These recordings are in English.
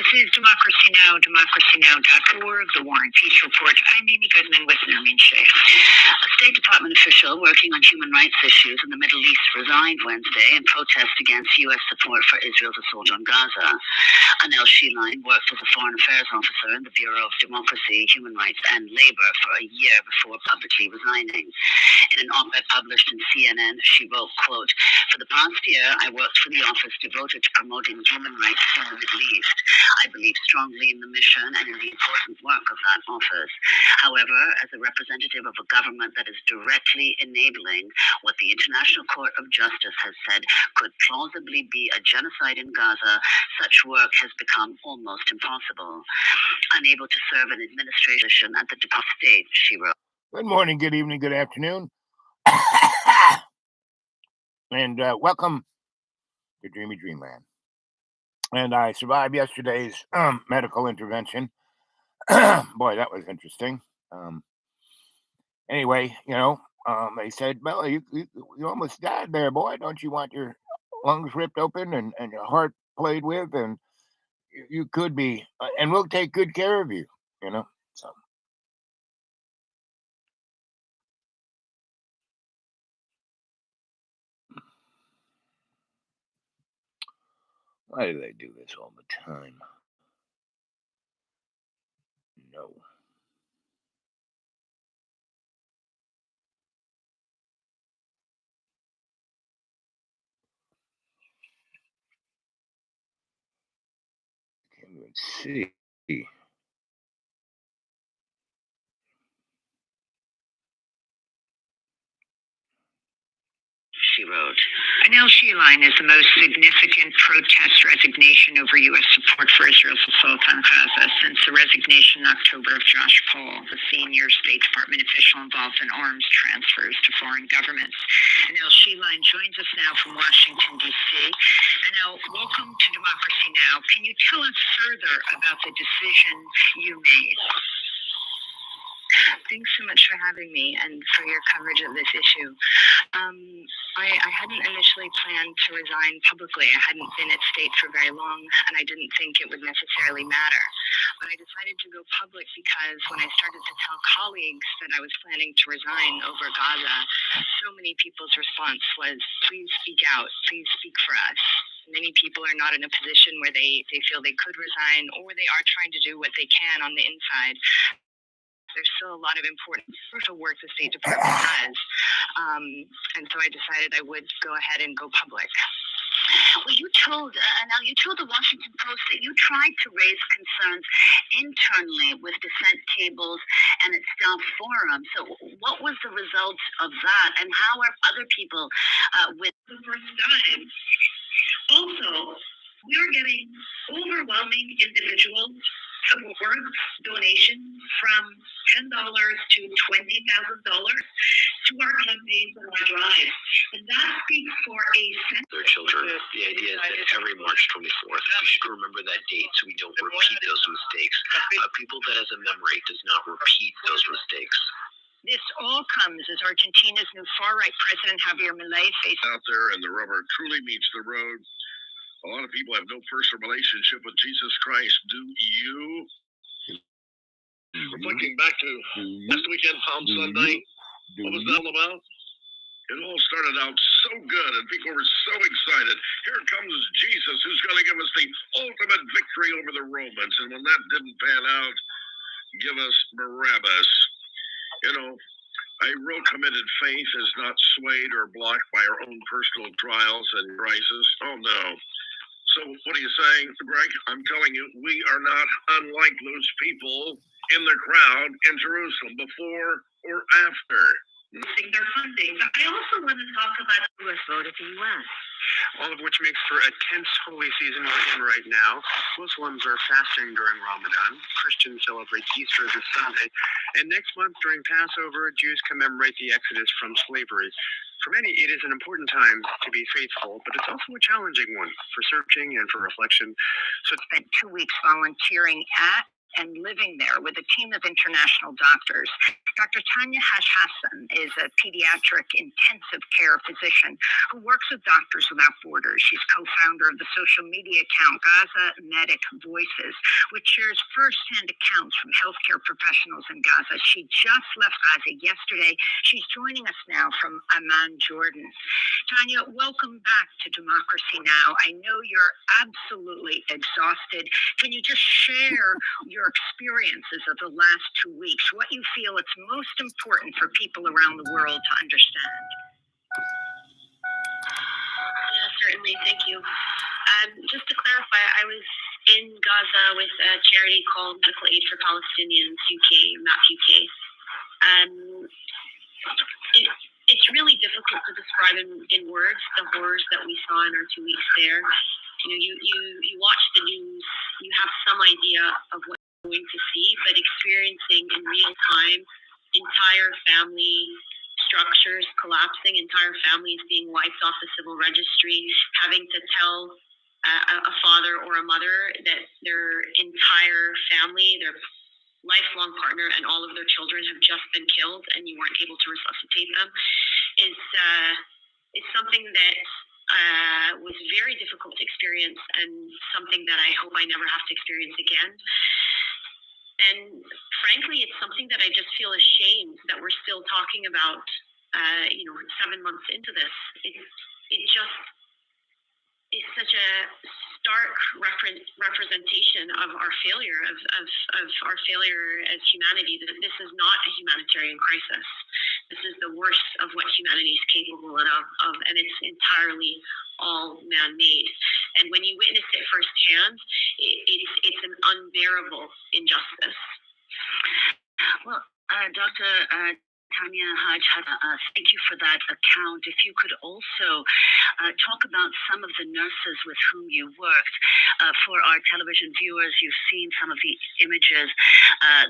This is democracynow.org, the War and Peace Report. I'm Amy Goodman with Nermeen Sheikh. A State Department official working on human rights issues in the Middle East resigned Wednesday in protest against U.S. support for Israel's assault on Gaza. Anel Sheline worked as a foreign affairs officer in the Bureau of Democracy, Human Rights and Labor for a year before publicly resigning. In an op-ed published in CNN, she wrote, quote, "For the past year, I worked for the office devoted to promoting human rights in the Middle East. I believe strongly in the mission and in the important work of that office. However, as a representative of a government that is directly enabling what the International Court of Justice has said could plausibly be a genocide in Gaza, such work has become almost impossible. Unable to serve an administration at the Department of State," she wrote. Good morning, good evening, good afternoon, and welcome to Dreamy Dreamland. And I survived yesterday's medical intervention. Boy, that was interesting. Anyway, they said, "Well, you almost died there, boy. Don't you want your lungs ripped open and your heart played with? And you could be, and we'll take good care of you, So why do they do this all the time? No. Can't even see. She wrote, "Anel Sheline is the most significant protest resignation over U.S. support for Israel's assault on Gaza since the resignation in October of Josh Paul, the senior State Department official involved in arms transfers to foreign governments. Anel Sheline joins us now from Washington, D.C. Anel, welcome to Democracy Now! Can you tell us further about the decision you made?" Thanks so much for having me and for your coverage of this issue. I hadn't initially planned to resign publicly. I hadn't been at state for very long, and I didn't think it would necessarily matter. But I decided to go public because when I started to tell colleagues that I was planning to resign over Gaza, so many people's response was, "Please speak out, please speak for us." Many people are not in a position where they feel they could resign, or they are trying to do what they can on the inside. There's still a lot of important social work the State Department does. And so I decided I would go ahead and go public. Well, you told the Washington Post that you tried to raise concerns internally with dissent tables and at staff forum. So what was the result of that, and how are other people with the first time? Also, we are getting overwhelming individual support donations from $10 to $20,000 to our campaigns and our drives. And that speaks for a sense of their children. The idea is that every March 24th, we should remember that date so we don't repeat those mistakes. People that has a memory does not repeat those mistakes. This all comes as Argentina's new far-right president, Javier Milei, faces out there and the rubber truly meets the road. A lot of people have no personal relationship with Jesus Christ. Do you? Reflecting back to last weekend, Palm Sunday, what was that all about? It all started out so good, and people were so excited. Here comes Jesus, who's going to give us the ultimate victory over the Romans. And when that didn't pan out, give us Barabbas. A real committed faith is not swayed or blocked by our own personal trials and crises. Oh, no. So what are you saying, Greg? I'm telling you, we are not unlike those people in the crowd in Jerusalem before or after. Their funding. I also want to talk about the U.S. vote of the U.S. All of which makes for a tense holy season we're in right now. Muslims are fasting during Ramadan. Christians celebrate Easter this Sunday. And next month during Passover, Jews commemorate the exodus from slavery. For many, it is an important time to be faithful, but it's also a challenging one for searching and for reflection. So spent 2 weeks volunteering at and living there with a team of international doctors. Dr. Tanya Haj-Hassan is a pediatric intensive care physician who works with Doctors Without Borders. She's co-founder of the social media account Gaza Medic Voices, which shares firsthand accounts from healthcare professionals in Gaza. She just left Gaza yesterday. She's joining us now from Amman, Jordan. Tanya, welcome back to Democracy Now! I know you're absolutely exhausted. Can you just share your experiences of the last 2 weeks, what you feel it's most important for people around the world to understand? Yeah, certainly. Thank you. Just to clarify, I was in Gaza with a charity called Medical Aid for Palestinians UK, MAP UK. It's really difficult to describe in words the horrors that we saw in our 2 weeks there. You watch the news, you have some idea of what you're going to see, but experiencing in real time entire family structures collapsing, entire families being wiped off the civil registry, having to tell a father or a mother that their entire family, their lifelong partner, and all of their children have just been killed, and you weren't able to resuscitate them, is something that was very difficult to experience, and something that I hope I never have to experience again. And frankly, it's something that I just feel ashamed that we're still talking about, 7 months into this. It just is such a stark representation of our failure, of our failure as humanity, that this is not a humanitarian crisis. This is the worst of what humanity is capable of, and it's entirely all man-made. And when you witness it firsthand, it's an unbearable injustice. Well, Dr. Tanya Haj-Hassan, thank you for that account. If you could also talk about some of the nurses with whom you worked. For our television viewers, you've seen some of the images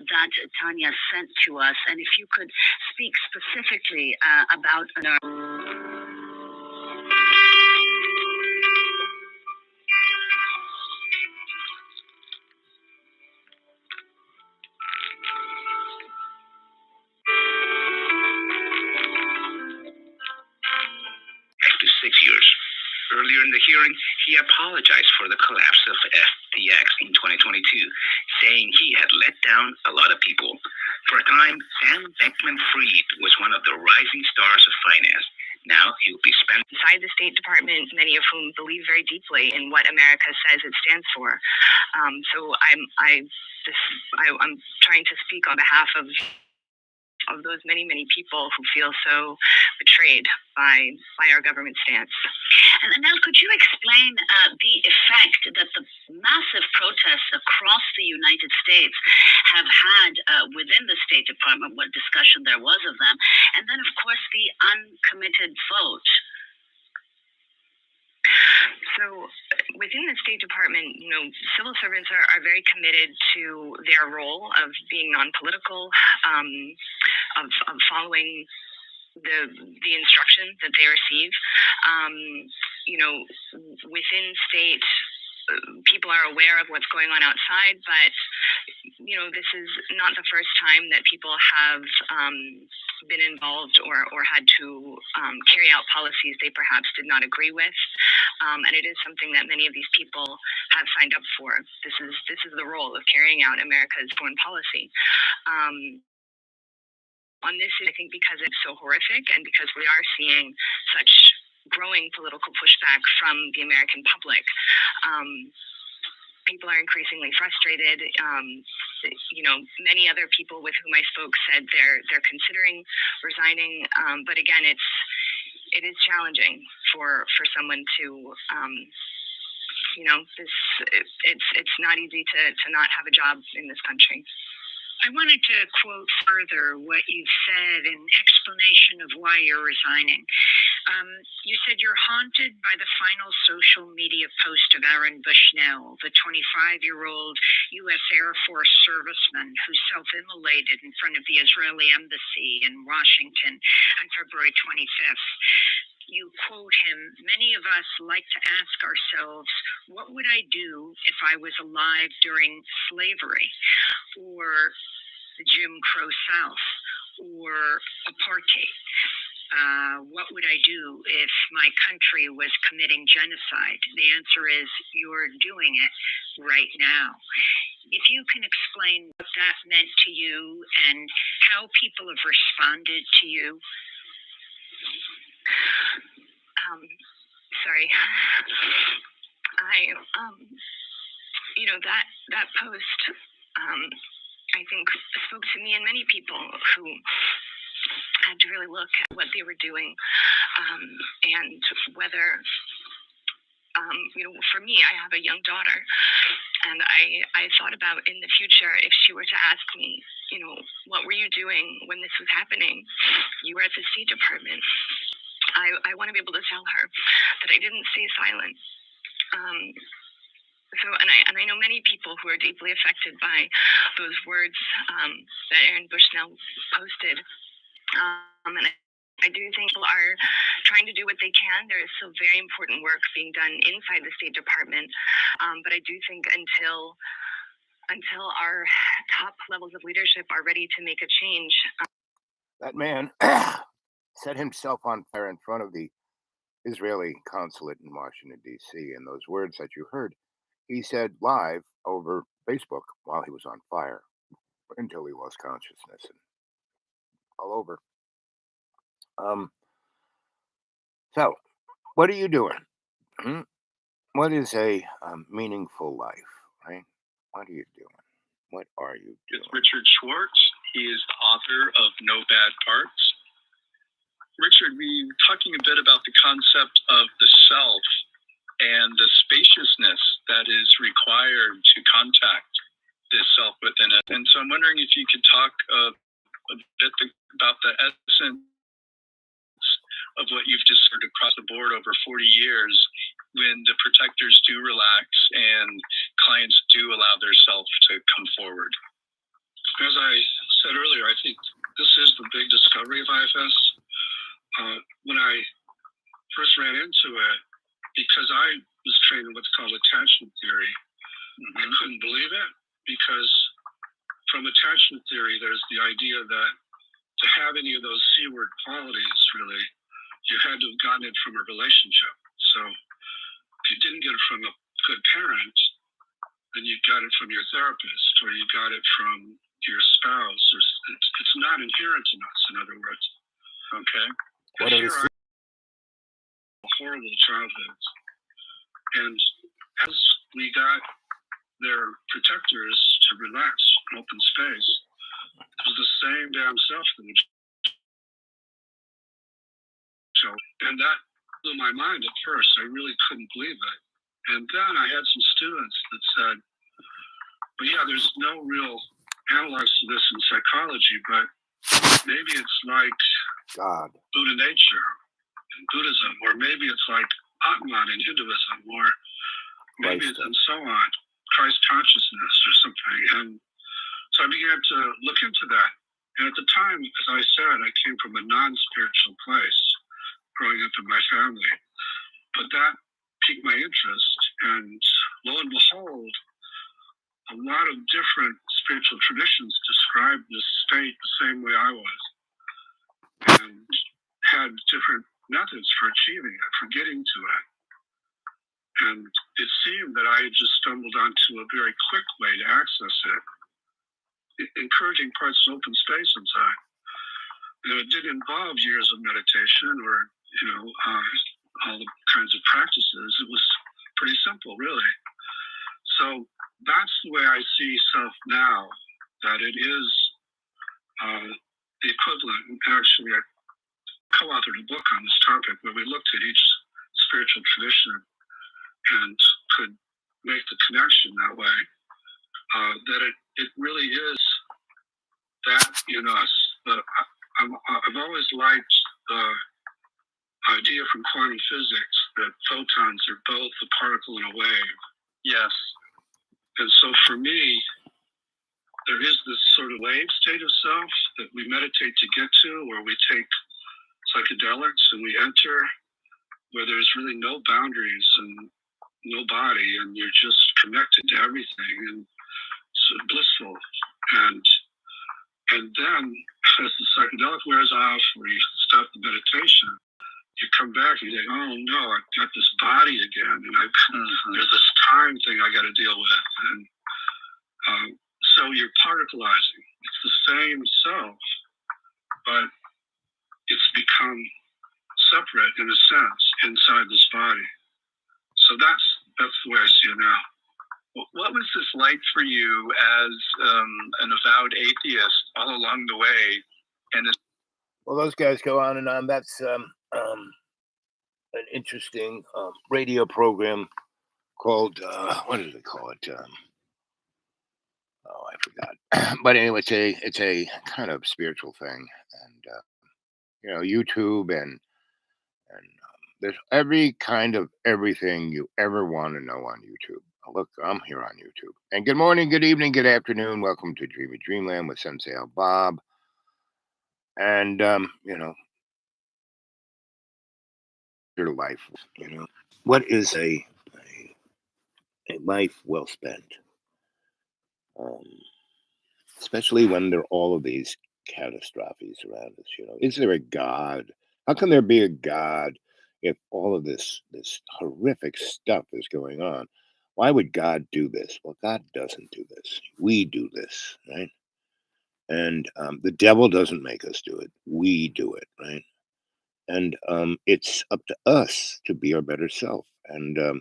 that Tanya sent to us. And if you could speak specifically about a nurse. To 6 years. Earlier in the hearing, he apologized for the collapse of FTX in 2022, saying he had let down a lot of people. For a time, Sam Bankman-Fried was one of the rising stars of finance. Now he will be spent inside the State Department, many of whom believe very deeply in what America says it stands for. So I'm trying to speak on behalf of those many people who feel so betrayed by our government stance. And Nell, could you explain the effect that the massive protests across the United States have had within the State Department, what discussion there was of them, and then, of course, the uncommitted vote? So within the State Department, civil servants are very committed to their role of being non-political, of following the instruction that they receive. Within state, people are aware of what's going on outside, but this is not the first time that people have been involved or had to carry out policies they perhaps did not agree with, and it is something that many of these people have signed up for. This is the role of carrying out America's foreign policy. On this, I think because it's so horrific, and because we are seeing such growing political pushback from the American public, people are increasingly frustrated. Many other people with whom I spoke said they're considering resigning, but again, it is challenging for someone to it's not easy to not have a job in this country. I wanted to quote further what you've said in explanation of why you're resigning. You said you're haunted by the final social media post of Aaron Bushnell, the 25-year-old U.S. Air Force serviceman who self-immolated in front of the Israeli embassy in Washington on February 25th. you quote him, many of us like to ask ourselves, what would I do if I was alive during slavery or the Jim Crow South or apartheid? What would I do if my country was committing genocide? The answer is you're doing it right now. If you can explain what that meant to you and how people have responded to you. Sorry. That post, I think spoke to me and many people who had to really look at what they were doing, and whether, for me, I have a young daughter, and I thought about in the future, if she were to ask me, what were you doing when this was happening? You were at the State Department. I want to be able to tell her that I didn't stay silent. And I know many people who are deeply affected by those words that Aaron Bushnell posted. And I do think people are trying to do what they can. There is still very important work being done inside the State Department. But I do think until our top levels of leadership are ready to make a change. That man set himself on fire in front of the Israeli consulate in Washington, D.C. And those words that you heard, he said live over Facebook while he was on fire until he lost consciousness and all over. So, what are you doing? What is a meaningful life, right? What are you doing? What are you doing? It's Richard Schwartz. He is the author of No Bad Parts. Richard, we were talking a bit about the concept of the self and the spaciousness that is required to contact this self within it. And so I'm wondering if you could talk a bit about the essence of what you've discovered across the board over 40 years when the protectors do relax and clients do allow their self to come forward. As I said earlier, I think this is the big discovery of IFS. When I first ran into it, because I was trained in what's called attachment theory, I couldn't believe it, because from attachment theory, there's the idea that to have any of those C-word qualities, really, you had to have gotten it from a relationship. So if you didn't get it from a good parent, then you got it from your therapist, or you got it from your spouse. Or it's not inherent in us, in other words. Okay. What are the horrible childhoods. And as we got their protectors to relax in open space, it was the same damn self that would show. And that blew my mind at first. I really couldn't believe it. And then I had some students that said, well, yeah, there's no real analogs to this in psychology, but maybe it's like God, Buddha nature in Buddhism, or maybe it's like Atman in Hinduism, or maybe it's, and so on, Christ consciousness or something. And so I began to look into that. And at the time, as I said, I came from a non-spiritual place growing up in my family. But that piqued my interest. And lo and behold, a lot of different spiritual traditions describe this state the same way I was, and had different methods for achieving it, for getting to it. And it seemed that I had just stumbled onto a very quick way to access it, encouraging parts of open space inside. And it didn't involve years of meditation or, all the kinds of practices. It was pretty simple, really. So that's the way I see self now, that it is the equivalent. And actually, I co-authored a book on this topic where we looked at each spiritual tradition and could make the connection that way, that it really is that in us. I've always liked the idea from quantum physics that photons are both a particle and a wave. Yes. And so for me, there is this sort of wave state of self that we meditate to get to, where we take psychedelics and we enter where there's really no boundaries and no body, and you're just connected to everything, and so blissful. And then as the psychedelic wears off, or you stop the meditation, you come back and you think, oh no, I've got this body again, and there's this time thing I got to deal with, and so you're particleizing. It's the same self, but it's become separate in a sense inside this body. So that's the way I see it now. What was this like for you as an avowed atheist all along the way? And Well, those guys go on and on. That's an interesting radio program called what do they call it? Oh, I forgot. But anyway, it's a kind of spiritual thing, and YouTube and there's every kind of everything you ever want to know on YouTube. Look, I'm here on YouTube. And good morning, good evening, good afternoon. Welcome to Dreamy Dreamland with Sensei Al Bob. And your life. What is a life well spent? Especially when there are all of these catastrophes around us. Is there a God? How can there be a God if all of this horrific stuff is going on? Why would God do this? Well, God doesn't do this. We do this, right? And the devil doesn't make us do it. We do it, right? And it's up to us to be our better self. And there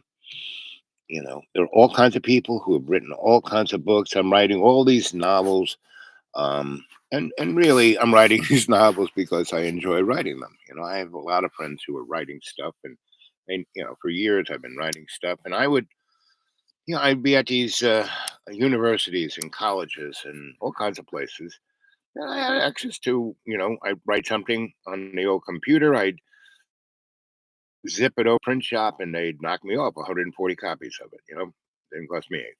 are all kinds of people who have written all kinds of books. I'm writing all these novels, and really, I'm writing these novels because I enjoy writing them. I have a lot of friends who are writing stuff, and for years I've been writing stuff, and I'd be at these universities and colleges and all kinds of places. And I had access to, I'd write something on the old computer. I'd zip it over print shop, and they'd knock me off 140 copies of it. Didn't cost me anything.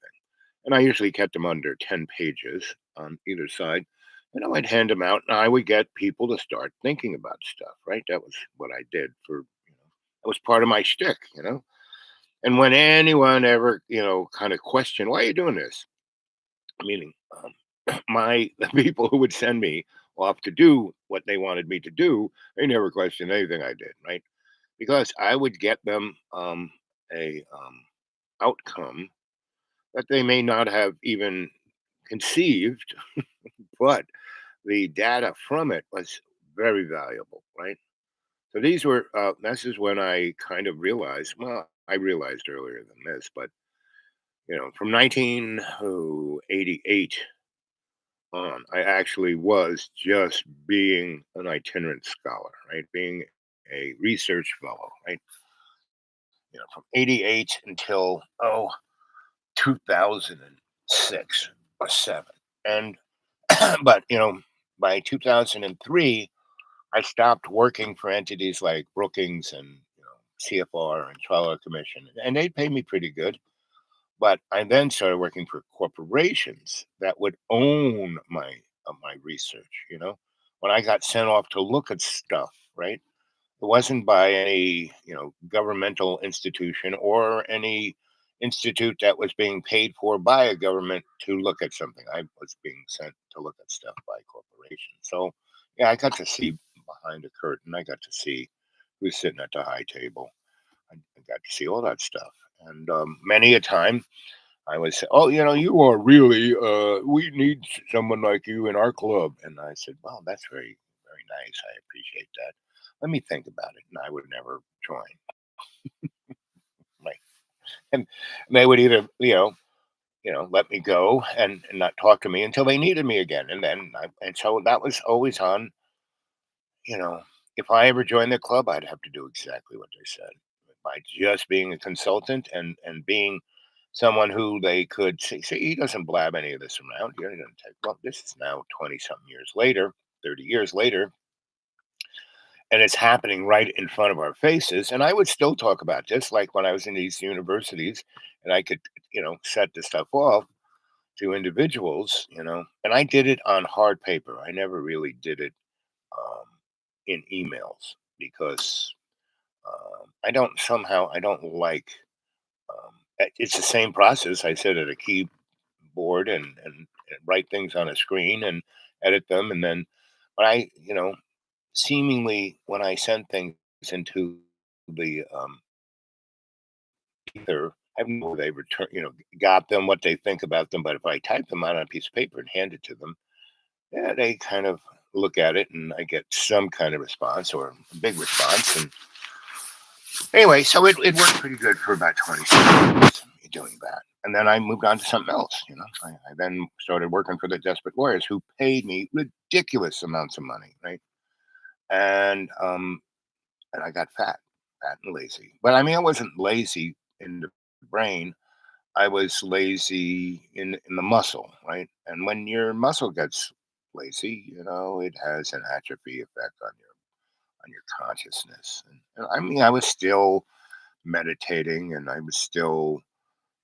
And I usually kept them under 10 pages on either side. And I'd hand them out, and I would get people to start thinking about stuff, right? That was what I did that was part of my shtick. And when anyone ever, kind of questioned, why are you doing this? Meaning, the people who would send me off to do what they wanted me to do, they never questioned anything I did, right? Because I would get them a outcome that they may not have even conceived, but the data from it was very valuable, right? So this is when I kind of realized, well, I realized earlier than this, but from 1988 on, I actually was just being an itinerant scholar, right? Being a research fellow, right? From 88 until 2006 or 7. And but by 2003 I stopped working for entities like Brookings and CFR and Trial Law Commission, and they paid me pretty good. But I then started working for corporations that would own my research. When I got sent off to look at stuff, right? It wasn't by any governmental institution or any institute that was being paid for by a government to look at something. I was being sent to look at stuff by corporations. So yeah, I got to see behind the curtain. I got to see who's sitting at the high table. I got to see all that stuff. And many a time I would say, oh, you are really, we need someone like you in our club. And I said, well, that's very, very nice. I appreciate that. Let me think about it. And I would never join. Like, and they would either, let me go and not talk to me until they needed me again. And so that was always on, if I ever joined the club, I'd have to do exactly what they said by just being a consultant and being someone who they could see he doesn't blab any of this around. He doesn't take, well, this is now 20 something years later, 30 years later, and it's happening right in front of our faces. And I would still talk about this, like when I was in these universities, and I could, set this stuff off to individuals, and I did it on hard paper. I never really did it in emails because I don't like. It's the same process. I sit at a keyboard and write things on a screen and edit them, and then, but seemingly when I send things into the ether, I have no they return, got them, what they think about them. But if I type them out on a piece of paper and hand it to them, yeah, they kind of look at it, and I get some kind of response or a big response. And anyway, so it worked pretty good for about 27 years doing that. And then I moved on to something else. I then started working for the Desperate Lawyers, who paid me ridiculous amounts of money, right? And I got fat and lazy. But I mean, I wasn't lazy in the brain. I was lazy in the muscle, right? And when your muscle gets lazy, it has an atrophy effect on your consciousness. And I mean, I was still meditating and I was still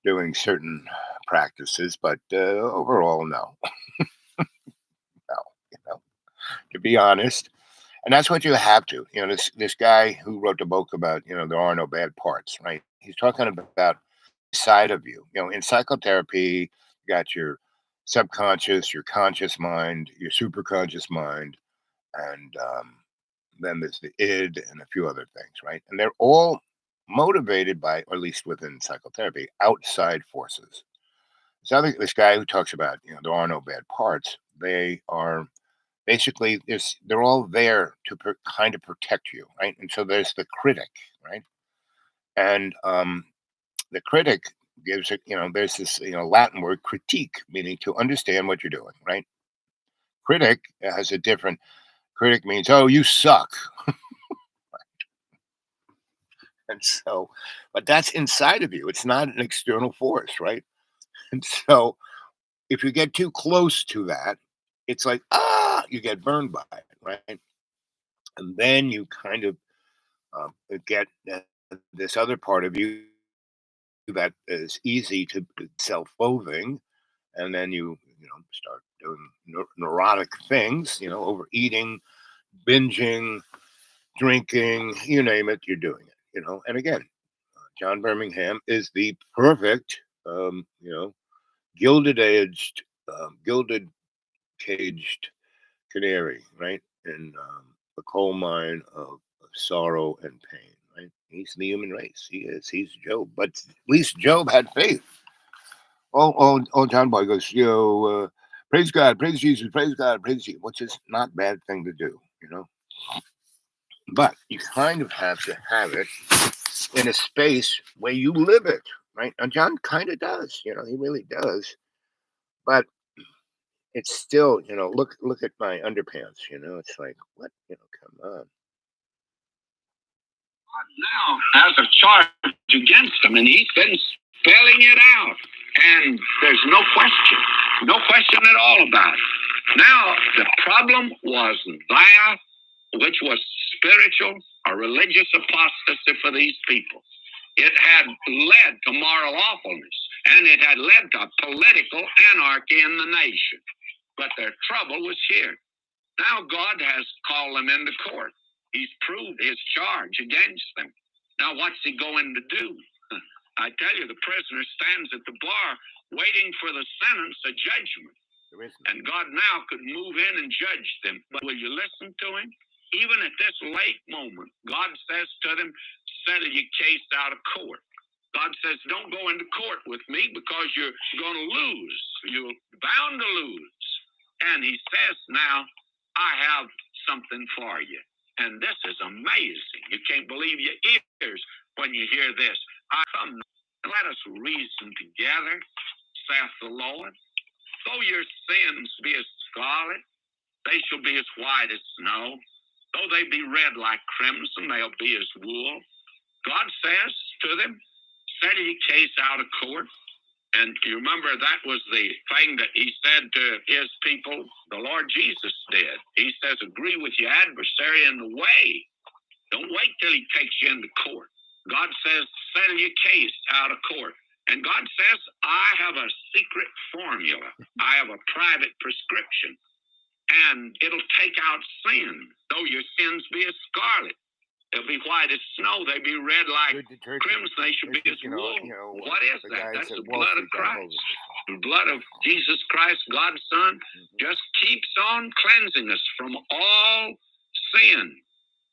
doing certain practices, but overall, no, no, to be honest. And that's what you have to. This guy who wrote the book about, there are no bad parts, right? He's talking about side of you. In psychotherapy, you got your subconscious, your conscious mind, your superconscious mind, and then there's the id and a few other things, right? And they're all motivated by, or at least within psychotherapy, outside forces. So I think this guy who talks about, there are no bad parts, they are basically they're all there to kind of protect you, right? And so there's the critic, right? And the critic gives it, there's this Latin word critique, meaning to understand what you're doing, right? Critic has a different. Critic means, oh, you suck. And so, but that's inside of you, it's not an external force, right? And so if you get too close to that, it's like, you get burned by it, right? And then you kind of get this other part of you that is easy to self-loathing, and then you start doing neurotic things, overeating, binging, drinking, you name it, you're doing it, And again, John Birmingham is the perfect, gilded caged canary, right? In the coal mine of sorrow and pain, right? He's the human race. He is. He's Job. But at least Job had faith. All John Boy goes, praise God, praise Jesus, praise God, praise Jesus, which is not a bad thing to do, But you kind of have to have it in a space where you live it, right? And John kind of does, he really does. But it's still, look at my underpants, it's like, what, come on. Now has a charge against him, and he's been spelling it out. And there's no question at all about it. Now, the problem was that which was spiritual or religious apostasy for these people. It had led to moral awfulness, and it had led to political anarchy in the nation. But their trouble was here. Now God has called them into court. He's proved his charge against them. Now what's he going to do? I tell you, the prisoner stands at the bar waiting for the sentence, a judgment. And God now could move in and judge them. But will you listen to him? Even at this late moment, God says to them, settle your case out of court. God says, don't go into court with me because you're going to lose. You're bound to lose. And he says now, I have something for you. And this is amazing. You can't believe your ears when you hear this. I come, let us reason together, saith the Lord. Though your sins be as scarlet, they shall be as white as snow. Though they be red like crimson, they'll be as wool. God says to them, settle your case out of court. And you remember that was the thing that he said to his people, the Lord Jesus did. He says, agree with your adversary in the way. Don't wait till he takes you into court. God says, settle your case out of court. And God says, I have a secret formula. I have a private prescription. And it'll take out sin, though your sins be as scarlet. They'll be white as snow. They'll be red like Good detergent. crimson. They should be as wool. What is the that? guys That's at the Wall blood of Street got hold Christ. of this. The blood of Jesus Christ, God's Son, just keeps on cleansing us from all sin.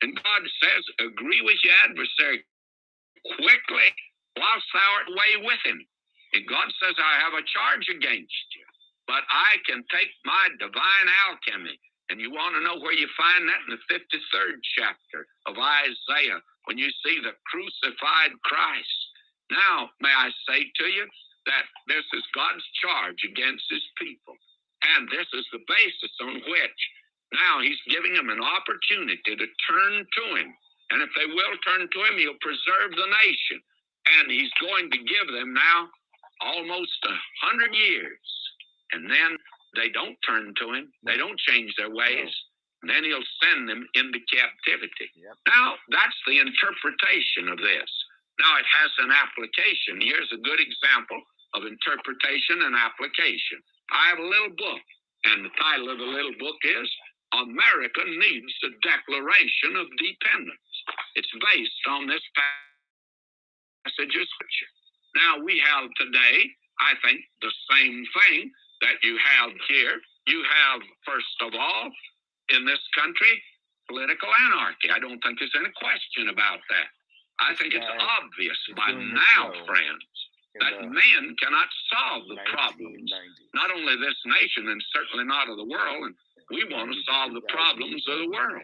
And God says, agree with your adversary quickly whilst thou art away with him. And God says, I have a charge against you, but I can take my divine alchemy. And you want to know where you find that? In the 53rd chapter of Isaiah, when you see the crucified Christ. Now, may I say to you that this is God's charge against his people. And this is the basis on which now he's giving them an opportunity to turn to him. And if they will turn to him, he'll preserve the nation. And he's going to give them now almost 100 years. And then they don't turn to him. They don't change their ways. And then he'll send them into captivity. Now, that's the interpretation of this. Now, it has an application. Here's a good example of interpretation and application. I have a little book, and the title of the little book is America Needs a Declaration of Dependence. It's based on this passage of Scripture. Now, we have today, I think, the same thing that you have here. You have, first of all, in this country, political anarchy. I don't think there's any question about that. I think it's obvious by now, friends, that men cannot solve the problems, not only this nation and certainly not of the world, and we want to solve the problems of the world.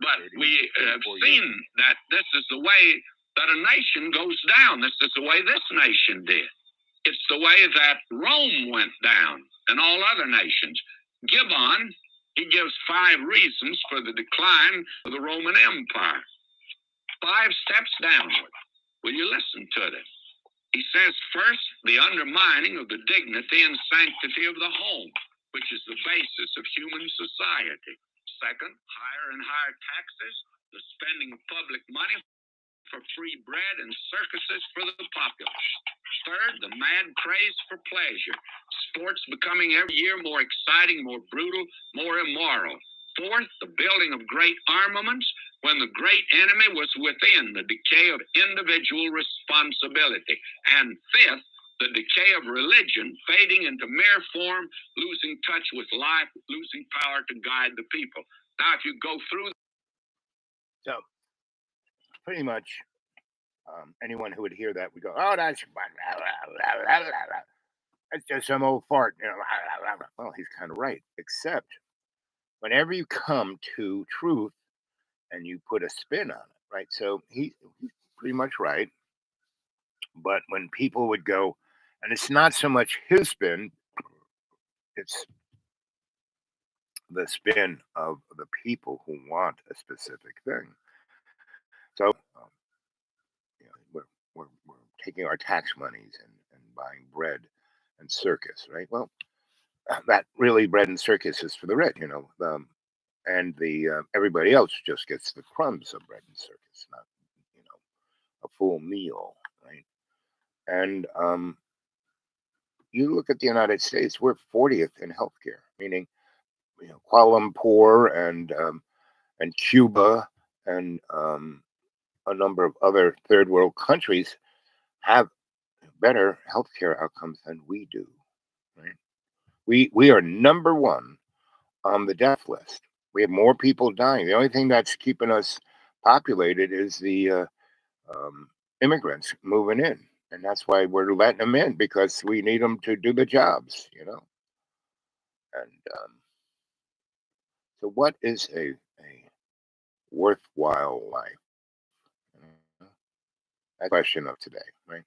But we have seen that this is the way that a nation goes down. This is the way this nation did. It's the way that Rome went down and all other nations. Gibbon, he gives 5 reasons for the decline of the Roman Empire. 5 steps downward. Will you listen to them? He says, first, the undermining of the dignity and sanctity of the home, which is the basis of human society. Second, higher and higher taxes, the spending of public money for free bread and circuses for the populace. Third, the mad craze for pleasure. Sports becoming every year more exciting, more brutal, more immoral. Fourth, the building of great armaments when the great enemy was within, the decay of individual responsibility. And fifth, the decay of religion, fading into mere form, losing touch with life, losing power to guide the people. Now, if you go through... So, pretty much, anyone who would hear that would go, oh, that's just some old fart. You know, well, he's kind of right, except whenever you come to truth and you put a spin on it, right? So he's pretty much right. But when people would go, and it's not so much his spin, it's the spin of the people who want a specific thing. So, you know, we're taking our tax monies and buying bread and circus, right? Well, that really bread and circus is for the rich, you know, and the everybody else just gets the crumbs of bread and circus, not, you know, a full meal, right? And you look at the United States, we're 40th in healthcare, meaning, you know, Kuala Lumpur and Cuba and a number of other third world countries have better healthcare outcomes than we do, right? We are number 1 on the death list. We have more people dying. The only thing that's keeping us populated is the immigrants moving in. And that's why we're letting them in, because we need them to do the jobs, you know. And so what is a worthwhile life? That's the question of today, right?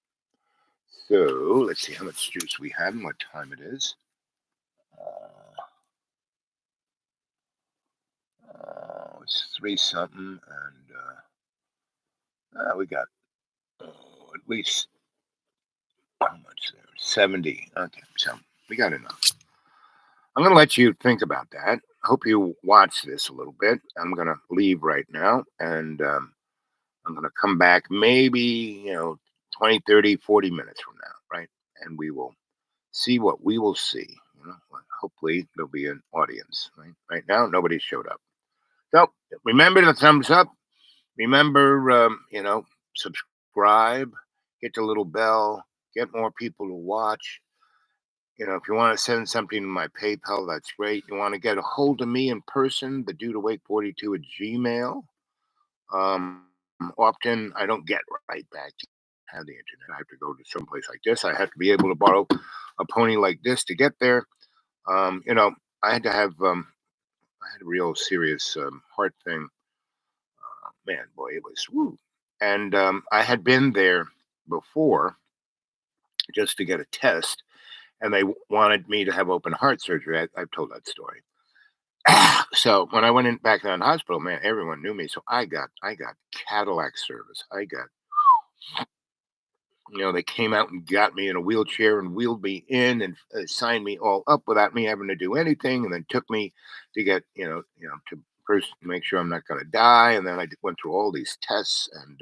So let's see how much juice we had and what time it is. It's 3 something, and we got at least how much there? 70. Okay, so we got enough. I'm going to let you think about that. I hope you watch this a little bit. I'm going to leave right now, and I'm going to come back maybe, 20, 30, 40 minutes from now, right? And we will see what we will see. Hopefully there'll be an audience, right? Right now, nobody showed up. So remember the thumbs up. Remember, subscribe, hit the little bell, get more people to watch. If you want to send something to my PayPal, that's great. You want to get a hold of me in person, the dude awake 42 at Gmail. Often I don't get right back to have the internet. I have to go to someplace like this. I have to be able to borrow a pony like this to get there. I had to have I had a real serious heart thing. Man, boy, it was woo. And I had been there before just to get a test, and they wanted me to have open heart surgery. I've told that story. So when I went in back in the hospital, man, everyone knew me. So I got Cadillac service. They came out and got me in a wheelchair and wheeled me in and signed me all up without me having to do anything, and then took me to get to first make sure I'm not going to die, and then I went through all these tests, and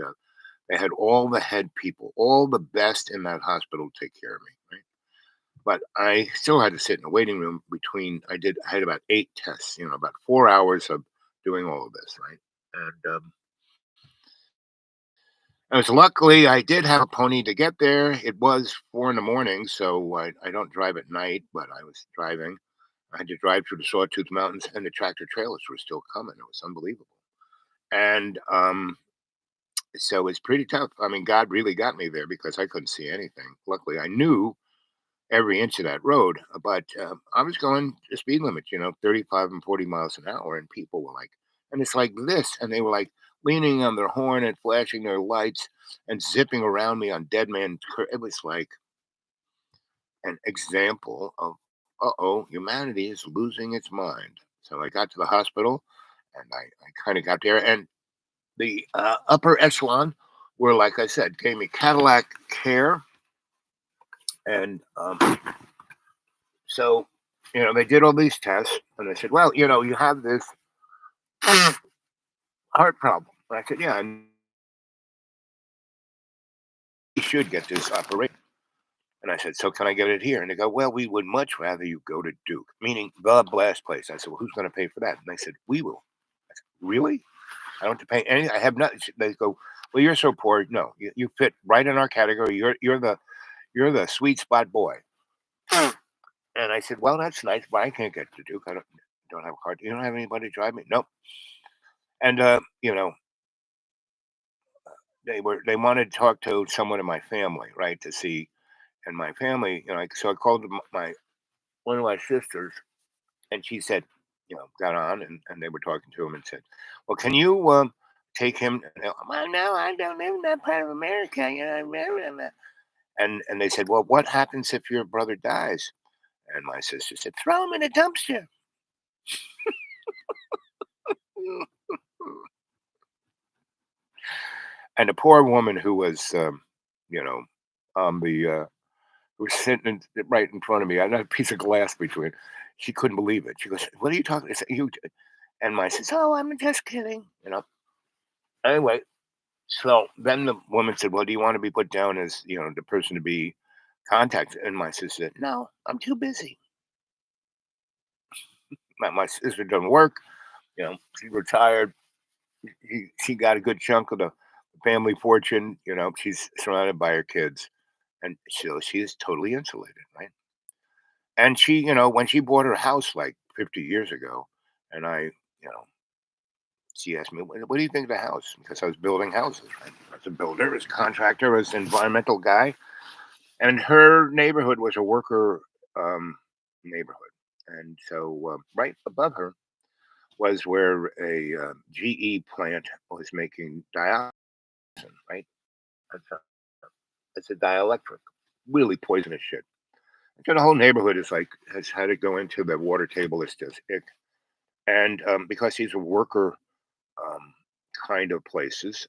they had all the head people, all the best in that hospital take care of me, right? But I still had to sit in a waiting room between. I had about 8 tests, about 4 hours of doing all of this, right? And I was luckily I did have a pony to get there. It was 4 in the morning, so I don't drive at night, but I was driving. I had to drive through the Sawtooth Mountains, and the tractor trailers were still coming. It was unbelievable. And so it's pretty tough. I mean, God really got me there because I couldn't see anything. Luckily, I knew every inch of that road, but I was going the speed limit, 35 and 40 miles an hour, and people were like, and it's like this, and they were like leaning on their horn and flashing their lights and zipping around me on dead man. It was like an example of, humanity is losing its mind. So I got to the hospital, and I kind of got there, and the upper echelon were, like I said, gave me Cadillac care. And so, they did all these tests, and they said, well, you have this heart problem. And I said, yeah, and you should get this operation. And I said, so can I get it here? And they go, well, we would much rather you go to Duke, meaning the blast place. I said, well, who's going to pay for that? And they said, we will. I said, really? I don't have to pay anything. I have nothing. They go, well, you're so poor. No, you fit right in our category. You're the sweet spot boy. And I said, well, that's nice, but I can't get to Duke. I don't have a car. You don't have anybody to drive me? Nope. And they wanted to talk to someone in my family, right, to see. And my family, so I called my one of my sisters, and she said, got on, and they were talking to him and said, well, can you take him? Well, no, I don't live in that part of America. And they said, well, what happens if your brother dies? And my sister said, throw him in a dumpster. And a poor woman who was, on the who was sitting right in front of me. I had a piece of glass between. She couldn't believe it. She goes, "What are you talking?" I said, "You." And my says, "Oh, I'm just kidding." Anyway, so then the woman said, "Well, do you want to be put down as the person to be contacted?" And my sister said, "No, I'm too busy. My sister doesn't work. She retired. She got a good chunk of the family fortune. She's surrounded by her kids, and so she is totally insulated, right?" And she, when she bought her house like 50 years ago, and she asked me, what do you think of the house? Because I was building houses, right? I was a builder, as a contractor, as an environmental guy. And her neighborhood was a worker neighborhood. And so right above her was where a GE plant was making dioxin, right? It's a dielectric, really poisonous shit. So the whole neighborhood has had to go into the water table. It's just ick. And because these are worker kind of places,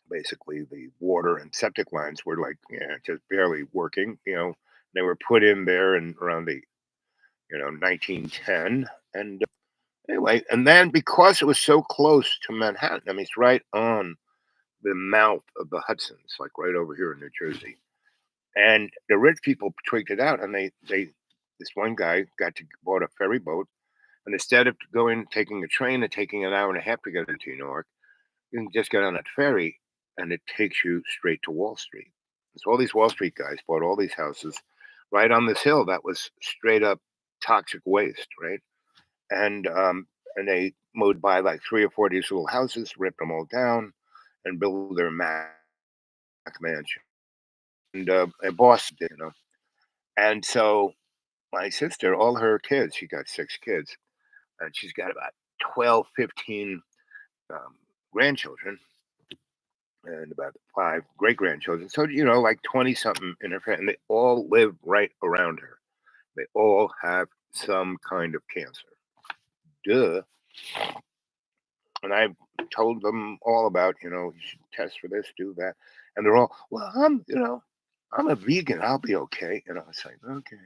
basically the water and septic lines were like, just barely working. They were put in there in around the 1910. And anyway, and then because it was so close to Manhattan, I mean, it's right on the mouth of the Hudson. It's like right over here in New Jersey. And the rich people tweaked it out, and this one guy bought a ferry boat, and instead of taking a train and taking an hour and a half to get into New York, You can just get on a ferry and it takes you straight to Wall Street. So all these Wall Street guys bought all these houses right on this hill that was straight up toxic waste, right? And they moved by like 3 or 4 of these little houses, ripped them all down, and built their Mac mansion. And Boston, And so my sister, all her kids, she got 6 kids, and she's got about 12, 15 grandchildren and about 5 great grandchildren. So, like 20 something in her family. And they all live right around her. They all have some kind of cancer. Duh. And I told them all about, you should test for this, do that. And they're all, well, I'm a vegan. I'll be okay. And I was like, okay.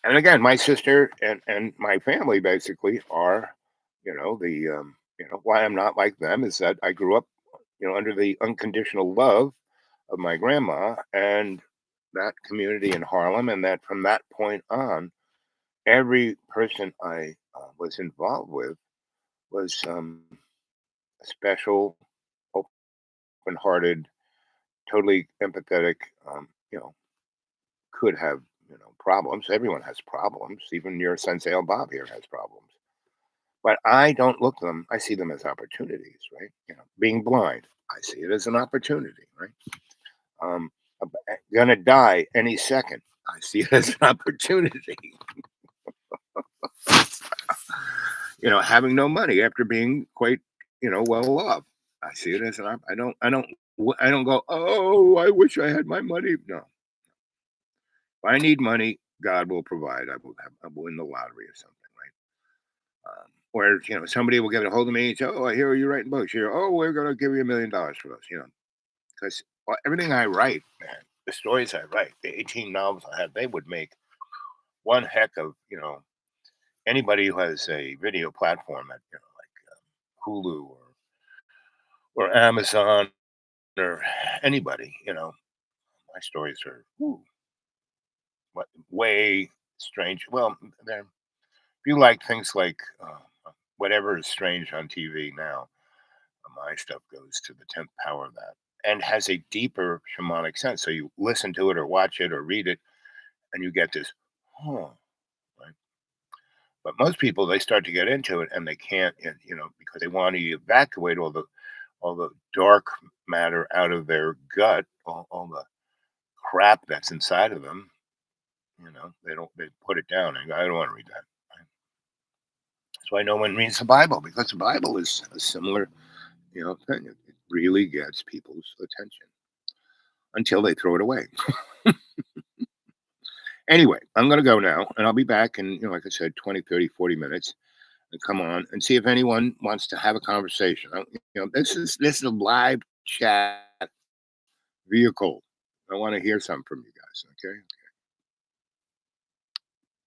And again, my sister and my family basically are, why I'm not like them is that I grew up, under the unconditional love of my grandma and that community in Harlem. And that from that point on, every person I was involved with was special, open-hearted, totally empathetic. Could have problems. Everyone has problems. Even your Sensei El Bob here has problems. But I don't look them. I see them as opportunities, right? Being blind, I see it as an opportunity, right? Gonna die any second. I see it as an opportunity. Having no money after being quite, well off. I see it as an I don't go, oh, I wish I had my money. No. If I need money, God will provide. I will win the lottery or something, right? Or somebody will get a hold of me and say, oh, I hear you writing books. Oh, we're gonna give you $1 million for those, because everything I write, man, the stories I write, the 18 novels I have, they would make one heck of, anybody who has a video platform at like Hulu or Amazon or anybody, my stories are way strange. Well, if you like things like whatever is strange on TV now, my stuff goes to the 10th power of that and has a deeper shamanic sense. So you listen to it or watch it or read it, and you get this, right? But most people, they start to get into it and they can't, because they want to evacuate all the dark matter out of their gut, all the crap that's inside of them. They put it down and go, I don't want to read that. Right? So I know one reads the Bible because the Bible is a similar, thing. It really gets people's attention until they throw it away. Anyway, I'm going to go now and I'll be back in, like I said, 20, 30, 40 minutes and come on and see if anyone wants to have a conversation. This is a live chat vehicle. I want to hear something from you guys. Okay.